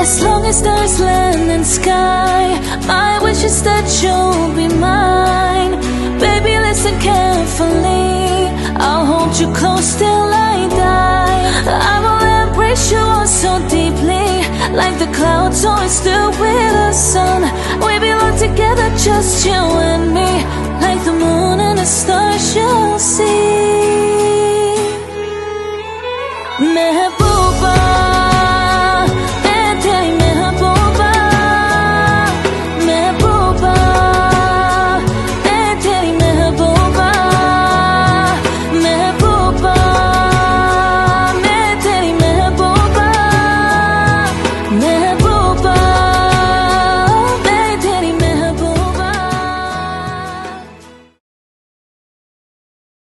As long as there's land and sky, my wish is that you'll be mine. Baby, listen carefully, I'll hold you close till I die. I will embrace you all so deeply, like the clouds always do with the sun. We belong together, just you and